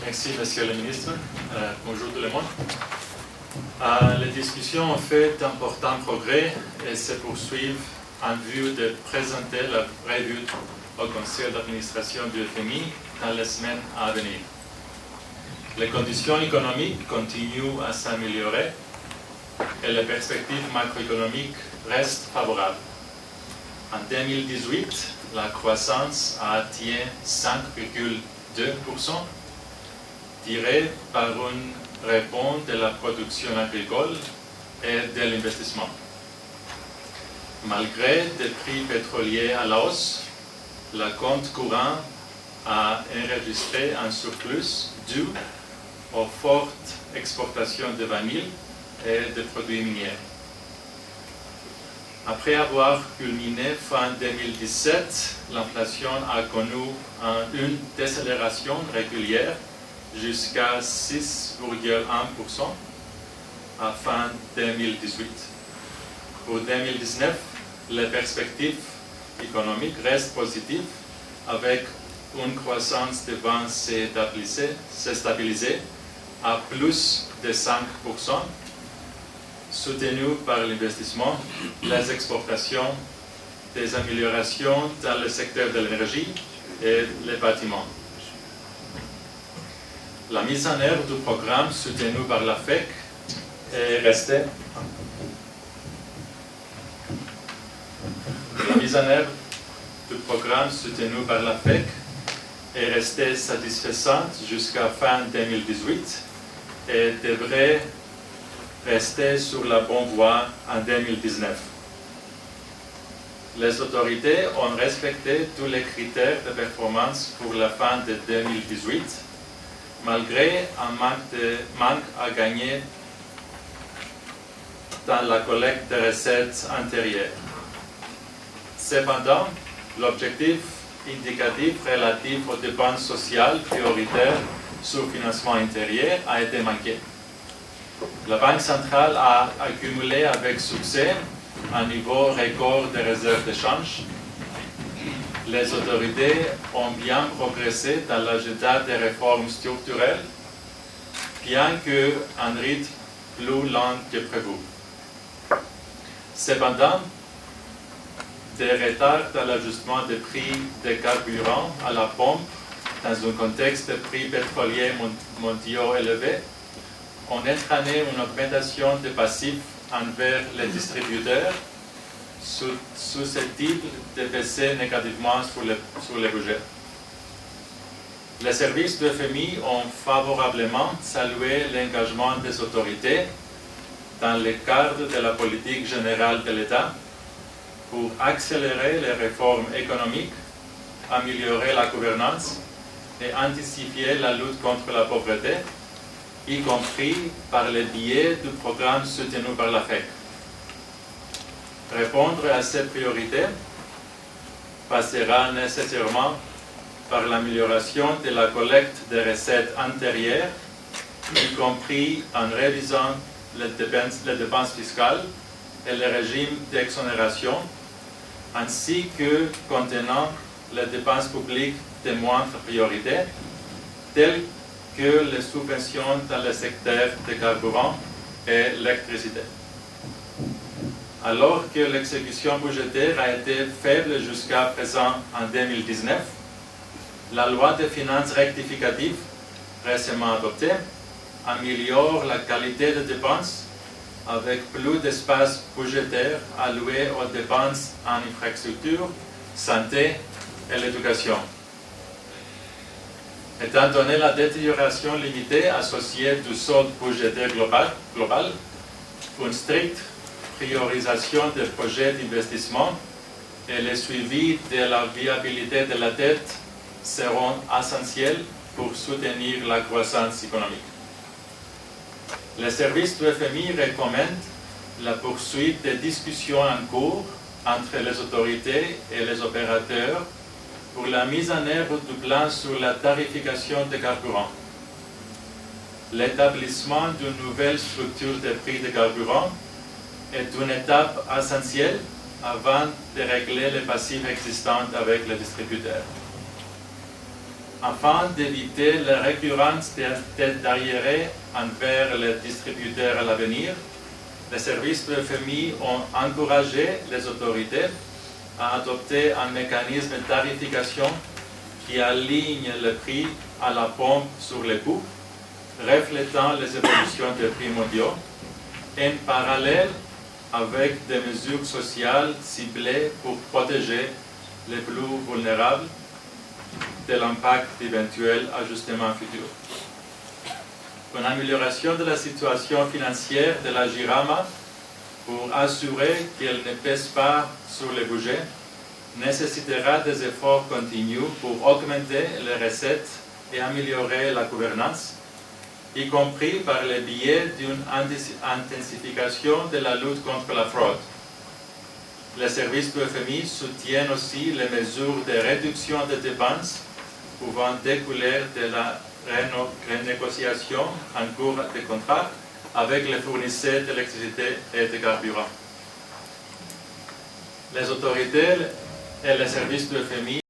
Merci, Monsieur le Ministre. Bonjour tout le monde. Les discussions ont fait d'importants progrès et se poursuivent en vue de présenter la revue au Conseil d'administration du FMI dans les semaines à venir. Les conditions économiques continuent à s'améliorer et les perspectives macroéconomiques restent favorables. En 2018, la croissance a atteint 5,2%, tirée par une réponse de la production agricole et de l'investissement. Malgré des prix pétroliers à la hausse, le compte courant a enregistré un surplus dû aux fortes exportations de vanille et de produits miniers. Après avoir culminé fin 2017, l'inflation a connu une décélération régulière jusqu'à 6,1% à fin 2018. Pour 2019, les perspectives économiques restent positives avec une croissance devant se stabiliser à plus de 5%, soutenue par l'investissement, les exportations, des améliorations dans le secteur de l'énergie et les bâtiments. La mise en œuvre du programme soutenu par la FEC est restée. La mise en œuvre du programme soutenu par la FEC est restée satisfaisante jusqu'à fin 2018 et devrait rester sur la bonne voie en 2019. Les autorités ont respecté tous les critères de performance pour la fin de 2018, malgré un manque à gagner dans la collecte de recettes antérieures. Cependant, l'objectif indicatif relatif aux dépenses sociales prioritaires sur financement intérieur a été manqué. La Banque centrale a accumulé avec succès un niveau record de réserves de change. Les autorités ont bien progressé dans l'agenda des réformes structurelles, bien qu'un rythme plus lent que prévu. Cependant, des retards dans l'ajustement des prix des carburants à la pompe dans un contexte de prix pétroliers mondiaux élevés ont entraîné une augmentation des passifs envers les distributeurs susceptibles de baisser négativement sur le budget. Les services du FMI ont favorablement salué l'engagement des autorités dans le cadre de la politique générale de l'État pour accélérer les réformes économiques, améliorer la gouvernance et intensifier la lutte contre la pauvreté, y compris par le biais du programme soutenu par la FEC. Répondre à cette priorité passera nécessairement par l'amélioration de la collecte des recettes antérieures, y compris en révisant les dépenses fiscales et le régime d'exonération, ainsi que contenant les dépenses publiques de moindre priorité, telles que les subventions dans le secteur des carburants et l'électricité. Alors que l'exécution budgétaire a été faible jusqu'à présent en 2019, la loi de finances rectificative récemment adoptée améliore la qualité des dépenses avec plus d'espace budgétaire alloué aux dépenses en infrastructure, santé et l'éducation. Étant donné la détérioration limitée associée du solde budgétaire global, une stricte priorisation des projets d'investissement et le suivi de la viabilité de la dette seront essentiels pour soutenir la croissance économique. Les services du FMI recommandent la poursuite des discussions en cours entre les autorités et les opérateurs pour la mise en œuvre du plan sur la tarification des carburants. l'établissement d'une nouvelle structure de prix de carburant est une étape essentielle avant de régler les passifs existants avec les distributeurs. Afin d'éviter la récurrence des arriérés envers les distributeurs à l'avenir, les services de FMI ont encouragé les autorités à adopter un mécanisme de tarification qui aligne le prix à la pompe sur les coûts, reflétant les évolutions des prix mondiaux, en parallèle avec des mesures sociales ciblées pour protéger les plus vulnérables de l'impact d'éventuels ajustements futurs. Une amélioration de la situation financière de la JIRAMA pour assurer qu'elle ne pèse pas sur le budget nécessitera des efforts continus pour augmenter les recettes et améliorer la gouvernance, y compris par le biais d'une intensification de la lutte contre la fraude. Les services du FMI soutiennent aussi les mesures de réduction des dépenses pouvant découler de la renégociation en cours de contrat avec les fournisseurs d'électricité et de carburant. Les autorités et les services du FMI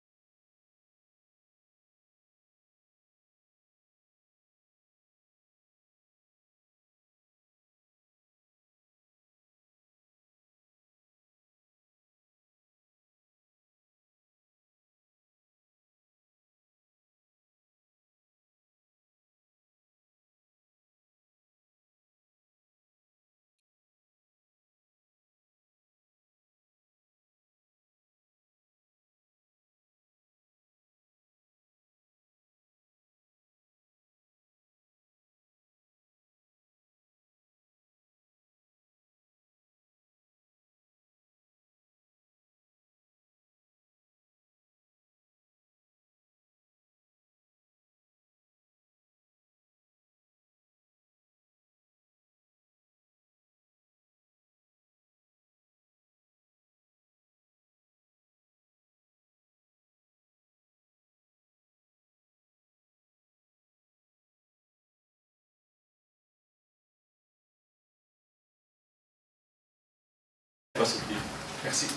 positive. Merci.